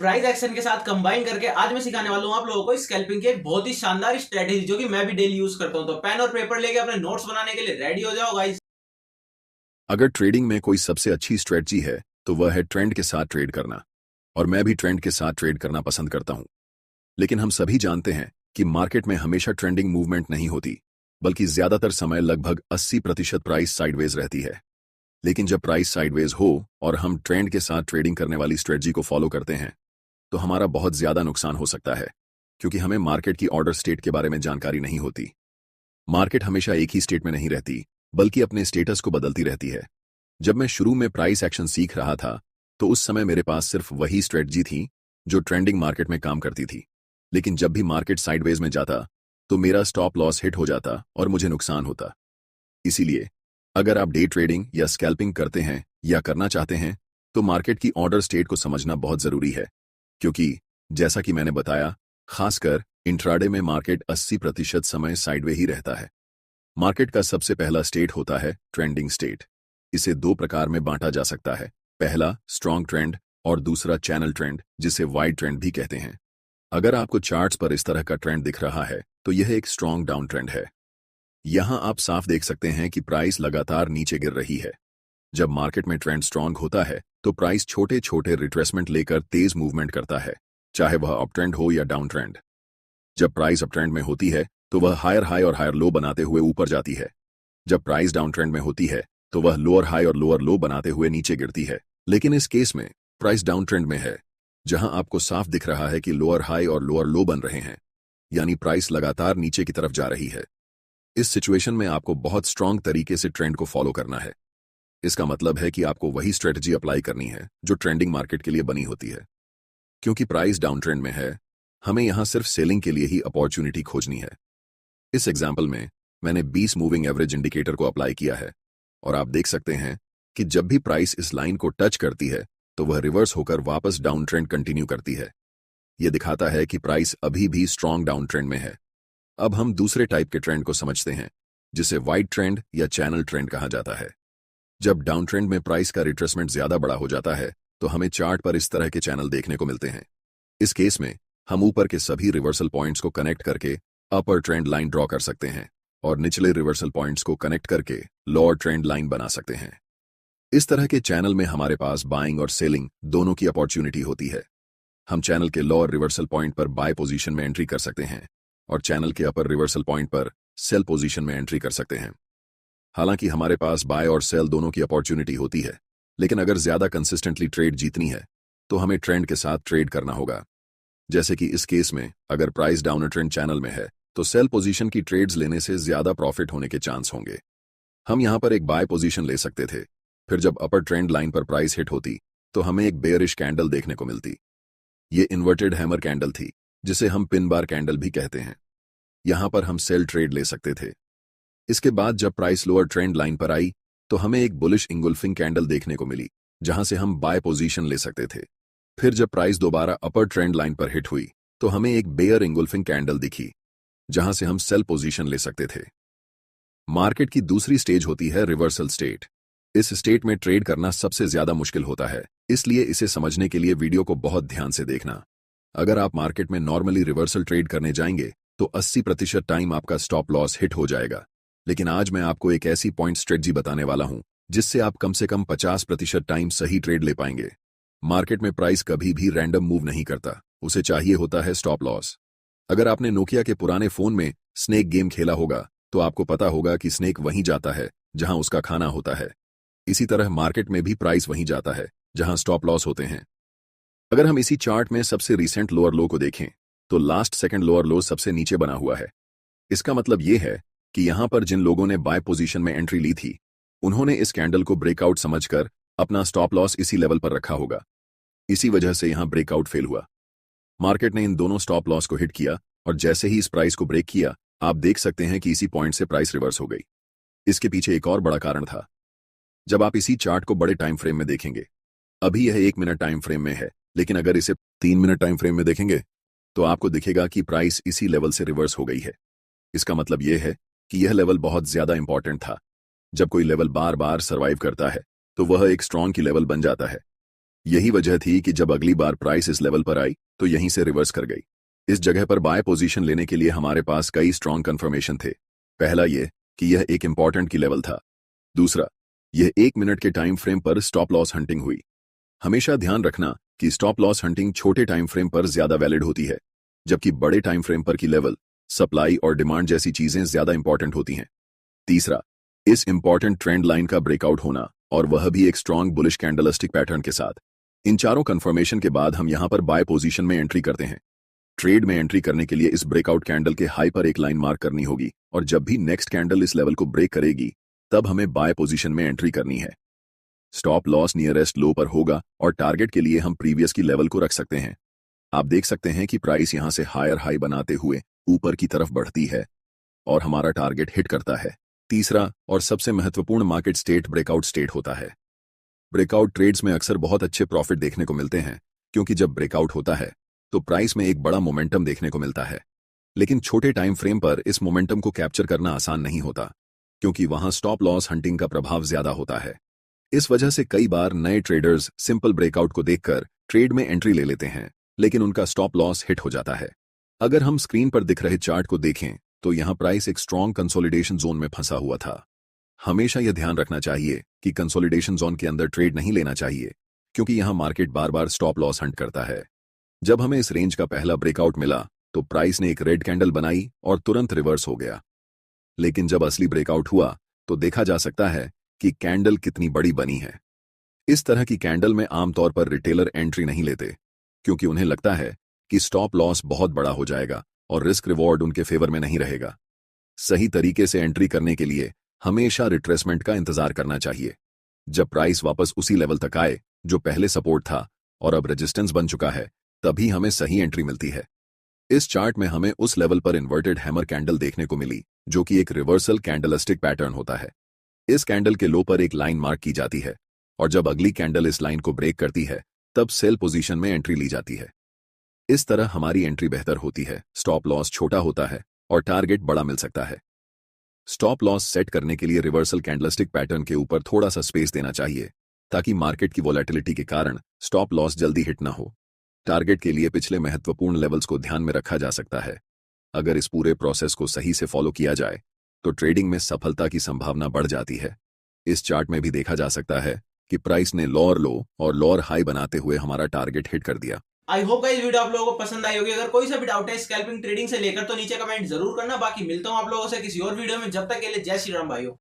Price action के साथ combine करके आज मैं सिखाने वाला हूं आप लोगों को स्कैल्पिंग की एक बहुत ही शानदार स्ट्रेटेजी जो कि मैं भी डेली यूज करता हूं। तो पेन और पेपर लेके अपने नोट्स बनाने के लिए रेडी हो जाओ गाइस। अगर ट्रेडिंग में कोई सबसे अच्छी स्ट्रेटजी है तो वह है ट्रेंड के साथ ट्रेड करना। और मैं भी ट्रेंड के साथ ट्रेड करना पसंद करता हूं। लेकिन हम सभी जानते हैं कि मार्केट में हमेशा ट्रेंडिंग मूवमेंट नहीं होती, बल्कि ज्यादातर समय लगभग 80% प्राइस साइडवेज रहती है। लेकिन जब प्राइस साइडवेज हो और हम ट्रेंड के साथ ट्रेडिंग करने वाली स्ट्रेटजी को फॉलो करते हैं तो हमारा बहुत ज्यादा नुकसान हो सकता है, क्योंकि हमें मार्केट की ऑर्डर स्टेट के बारे में जानकारी नहीं होती। मार्केट हमेशा एक ही स्टेट में नहीं रहती, बल्कि अपने स्टेटस को बदलती रहती है। जब मैं शुरू में प्राइस एक्शन सीख रहा था तो उस समय मेरे पास सिर्फ वही स्ट्रेटजी थी जो ट्रेंडिंग मार्केट में काम करती थी। लेकिन जब भी मार्केट साइडवेज में जाता तो मेरा स्टॉप लॉस हिट हो जाता और मुझे नुकसान होता। इसीलिए अगर आप डे ट्रेडिंग या स्कैल्पिंग करते हैं या करना चाहते हैं तो मार्केट की ऑर्डर स्टेट को समझना बहुत जरूरी है, क्योंकि जैसा कि मैंने बताया, खासकर इंट्राडे में मार्केट 80% समय साइडवे ही रहता है। मार्केट का सबसे पहला स्टेट होता है ट्रेंडिंग स्टेट। इसे दो प्रकार में बांटा जा सकता है, पहला स्ट्रॉन्ग ट्रेंड और दूसरा चैनल ट्रेंड, जिसे वाइड ट्रेंड भी कहते हैं। अगर आपको चार्ट्स पर इस तरह का ट्रेंड दिख रहा है तो यह एक स्ट्रॉन्ग डाउन ट्रेंड है। यहां आप साफ देख सकते हैं कि प्राइस लगातार नीचे गिर रही है। जब मार्केट में ट्रेंड स्ट्रॉन्ग होता है तो प्राइस छोटे छोटे रिट्रेसमेंट लेकर तेज मूवमेंट करता है, चाहे वह अप ट्रेंड हो या डाउन ट्रेंड। जब प्राइस अप ट्रेंड में होती है तो वह हायर हाई और हायर लो बनाते हुए ऊपर जाती है। जब प्राइस डाउन ट्रेंड में होती है तो वह लोअर हाई और लोअर लो बनाते हुए नीचे गिरती है। लेकिन इस केस में प्राइस डाउन ट्रेंड में है, जहां आपको साफ दिख रहा है कि लोअर हाई और लोअर लो बन रहे हैं, यानी प्राइस लगातार नीचे की तरफ जा रही है। इस सिचुएशन में आपको बहुत स्ट्रांग तरीके से ट्रेंड को फॉलो करना है। इसका मतलब है कि आपको वही स्ट्रेटजी अप्लाई करनी है जो ट्रेंडिंग मार्केट के लिए बनी होती है। क्योंकि प्राइस डाउन ट्रेंड में है, हमें यहां सिर्फ सेलिंग के लिए ही अपॉर्चुनिटी खोजनी है। इस एग्जाम्पल में मैंने 20 मूविंग एवरेज इंडिकेटर को अप्लाई किया है और आप देख सकते हैं कि जब भी प्राइस इस लाइन को टच करती है तो वह रिवर्स होकर वापस डाउन ट्रेंड कंटिन्यू करती है। यह दिखाता है कि प्राइस अभी भी स्ट्रांग डाउन ट्रेंड में है। अब हम दूसरे टाइप के ट्रेंड को समझते हैं, जिसे वाइड ट्रेंड या चैनल ट्रेंड कहा जाता है। जब डाउन ट्रेंड में प्राइस का रिट्रेसमेंट ज्यादा बड़ा हो जाता है तो हमें चार्ट पर इस तरह के चैनल देखने को मिलते हैं। इस केस में हम ऊपर के सभी रिवर्सल पॉइंट्स को कनेक्ट करके अपर ट्रेंड लाइन ड्रॉ कर सकते हैं और निचले रिवर्सल पॉइंट्स को कनेक्ट करके लोअर ट्रेंड लाइन बना सकते हैं। इस तरह के चैनल में हमारे पास बाइंग और सेलिंग दोनों की अपॉर्चुनिटी होती है। हम चैनल के लोअर रिवर्सल पॉइंट पर बाय पोजीशन में एंट्री कर सकते हैं और चैनल के अपर रिवर्सल पॉइंट पर सेल पोजीशन में एंट्री कर सकते हैं। हालांकि हमारे पास बाय और सेल दोनों की अपॉर्चुनिटी होती है, लेकिन अगर ज्यादा कंसिस्टेंटली ट्रेड जीतनी है तो हमें ट्रेंड के साथ ट्रेड करना होगा। जैसे कि इस केस में अगर प्राइस डाउन ट्रेंड चैनल में है तो सेल पोजीशन की ट्रेड्स लेने से ज्यादा प्रॉफिट होने के चांस होंगे। हम यहां पर एक बाय पोजीशन ले सकते थे, फिर जब अपर ट्रेंड लाइन पर प्राइस हिट होती तो हमें एक बेयरिश कैंडल देखने को मिलती। ये इन्वर्टेड हैमर कैंडल थी, जिसे हम पिन बार कैंडल भी कहते हैं। यहां पर हम सेल ट्रेड ले सकते थे। इसके बाद जब प्राइस लोअर ट्रेंड लाइन पर आई तो हमें एक बुलिश इंगुल्फिंग कैंडल देखने को मिली, जहां से हम बाय पोजीशन ले सकते थे। फिर जब प्राइस दोबारा अपर ट्रेंड लाइन पर हिट हुई तो हमें एक बेयर इंगुल्फिंग कैंडल दिखी, जहां से हम सेल पोजीशन ले सकते थे। मार्केट की दूसरी स्टेज होती है रिवर्सल स्टेट। इस स्टेट में ट्रेड करना सबसे ज्यादा मुश्किल होता है, इसलिए इसे समझने के लिए वीडियो को बहुत ध्यान से देखना। अगर आप मार्केट में नॉर्मली रिवर्सल ट्रेड करने जाएंगे तो 80% टाइम आपका स्टॉप लॉस हिट हो जाएगा। लेकिन आज मैं आपको एक ऐसी पॉइंट स्ट्रेटजी बताने वाला हूं जिससे आप कम से कम 50% टाइम सही ट्रेड ले पाएंगे। मार्केट में प्राइस कभी भी रैंडम मूव नहीं करता, उसे चाहिए होता है स्टॉप लॉस। अगर आपने नोकिया के पुराने फोन में स्नेक गेम खेला होगा तो आपको पता होगा कि स्नेक वहीं जाता है जहां उसका खाना होता है। इसी तरह मार्केट में भी प्राइस वहीं जाता है जहां स्टॉप लॉस होते हैं। अगर हम इसी चार्ट में सबसे रिसेंट लोअर लो को देखें तो लास्ट सेकंड लोअर लो सबसे नीचे बना हुआ है। इसका मतलब यह है कि यहां पर जिन लोगों ने बाय पोजीशन में एंट्री ली थी उन्होंने इस कैंडल को ब्रेकआउट समझकर अपना स्टॉप लॉस इसी लेवल पर रखा होगा। इसी वजह से यहां ब्रेकआउट फेल हुआ। मार्केट ने इन दोनों स्टॉप लॉस को हिट किया और जैसे ही इस प्राइस को ब्रेक किया, आप देख सकते हैं कि इसी पॉइंट से प्राइस रिवर्स हो गई। इसके पीछे एक और बड़ा कारण था। जब आप इसी चार्ट को बड़े टाइम फ्रेम में देखेंगे, अभी यह 1 मिनट टाइम फ्रेम में है, लेकिन अगर इसे 3 मिनट टाइम फ्रेम में देखेंगे तो आपको दिखेगा कि प्राइस इसी लेवल से रिवर्स हो गई है। इसका मतलब यह है कि यह लेवल बहुत ज्यादा इंपॉर्टेंट था। जब कोई लेवल बार बार सर्वाइव करता है तो वह एक स्ट्रॉन्ग की लेवल बन जाता है। यही वजह थी कि जब अगली बार प्राइस इस लेवल पर आई तो यहीं से रिवर्स कर गई। इस जगह पर बाय पोजीशन लेने के लिए हमारे पास कई स्ट्रॉन्ग कंफर्मेशन थे। पहला ये कि यह एक इंपॉर्टेंट की लेवल था। दूसरा, यह 1 मिनट के टाइम फ्रेम पर स्टॉप लॉस हंटिंग हुई। हमेशा ध्यान रखना कि स्टॉप लॉस हंटिंग छोटे टाइम फ्रेम पर ज्यादा वैलिड होती है, जबकि बड़े टाइम फ्रेम पर की लेवल, सप्लाई और डिमांड जैसी चीजें ज्यादा इंपॉर्टेंट होती हैं। तीसरा, इस इंपॉर्टेंट ट्रेंड लाइन का ब्रेकआउट होना, और वह भी एक स्ट्रॉन्ग बुलिश कैंडलस्टिक पैटर्न के साथ। इन चारों कंफर्मेशन के बाद हम यहां पर बाय पोजीशन में एंट्री करते हैं। ट्रेड में एंट्री करने के लिए इस ब्रेकआउट कैंडल के हाई पर एक लाइन मार्क करनी होगी, और जब भी नेक्स्ट कैंडल इस लेवल को ब्रेक करेगी तब हमें बाय पोजीशन में एंट्री करनी है। स्टॉप लॉस नियरेस्ट लो पर होगा और टारगेट के लिए हम प्रीवियस की लेवल को रख सकते हैं। आप देख सकते हैं कि प्राइस यहां से हायर हाई बनाते हुए ऊपर की तरफ बढ़ती है और हमारा टारगेट हिट करता है। तीसरा और सबसे महत्वपूर्ण मार्केट स्टेट ब्रेकआउट स्टेट होता है। ब्रेकआउट ट्रेड्स में अक्सर बहुत अच्छे प्रॉफिट देखने को मिलते हैं, क्योंकि जब ब्रेकआउट होता है तो प्राइस में एक बड़ा मोमेंटम देखने को मिलता है। लेकिन छोटे टाइम फ्रेम पर इस मोमेंटम को कैप्चर करना आसान नहीं होता, क्योंकि वहां स्टॉप लॉस हंटिंग का प्रभाव ज्यादा होता है। इस वजह से कई बार नए ट्रेडर्स सिंपल ब्रेकआउट को देखकर ट्रेड में एंट्री ले लेते हैं, लेकिन उनका स्टॉप लॉस हिट हो जाता है। अगर हम स्क्रीन पर दिख रहे चार्ट को देखें तो यहां प्राइस एक स्ट्रॉन्ग कंसोलिडेशन जोन में फंसा हुआ था। हमेशा यह ध्यान रखना चाहिए कि कंसोलिडेशन जोन के अंदर ट्रेड नहीं लेना चाहिए, क्योंकि यहां मार्केट बार बार स्टॉप लॉस हंट करता है। जब हमें इस रेंज का पहला ब्रेकआउट मिला तो प्राइस ने एक रेड कैंडल बनाई और तुरंत रिवर्स हो गया। लेकिन जब असली ब्रेकआउट हुआ तो देखा जा सकता है कि कैंडल कितनी बड़ी बनी है। इस तरह की कैंडल में आमतौर पर रिटेलर एंट्री नहीं लेते, क्योंकि उन्हें लगता है कि स्टॉप लॉस बहुत बड़ा हो जाएगा और रिस्क रिवॉर्ड उनके फेवर में नहीं रहेगा। सही तरीके से एंट्री करने के लिए हमेशा रिट्रेसमेंट का इंतजार करना चाहिए। जब प्राइस वापस उसी लेवल तक आए जो पहले सपोर्ट था और अब रेजिस्टेंस बन चुका है, तभी हमें सही एंट्री मिलती है। इस चार्ट में हमें उस लेवल पर इन्वर्टेड हैमर कैंडल देखने को मिली, जो कि एक रिवर्सल कैंडलस्टिक पैटर्न होता है। इस कैंडल के लो पर एक लाइन मार्क की जाती है, और जब अगली कैंडल इस लाइन को ब्रेक करती है तब सेल पोजीशन में एंट्री ली जाती है। इस तरह हमारी एंट्री बेहतर होती है, स्टॉप लॉस छोटा होता है और टारगेट बड़ा मिल सकता है। स्टॉप लॉस सेट करने के लिए रिवर्सल कैंडलस्टिक पैटर्न के ऊपर थोड़ा सा स्पेस देना चाहिए, ताकि मार्केट की वोलेटिलिटी के कारण स्टॉप लॉस जल्दी हिट ना हो। टारगेट के लिए पिछले महत्वपूर्ण लेवल्स को ध्यान में रखा जा सकता है। अगर इस पूरे प्रोसेस को सही से फॉलो किया जाए तो ट्रेडिंग में सफलता की संभावना बढ़ जाती है। इस चार्ट में भी देखा जा सकता है कि प्राइस ने लोअर लो और लोअर हाई बनाते हुए हमारा टारगेट हिट कर दिया। आई होप गाइस वीडियो आप लोगों को पसंद आई होगी। अगर कोई सा भी डाउट है स्कैल्पिंग ट्रेडिंग से लेकर तो नीचे कमेंट जरूर करना। बाकी मिलता हूं आप लोगों से किसी और वीडियो में। जब तक के लिए जय श्री राम भाइयों।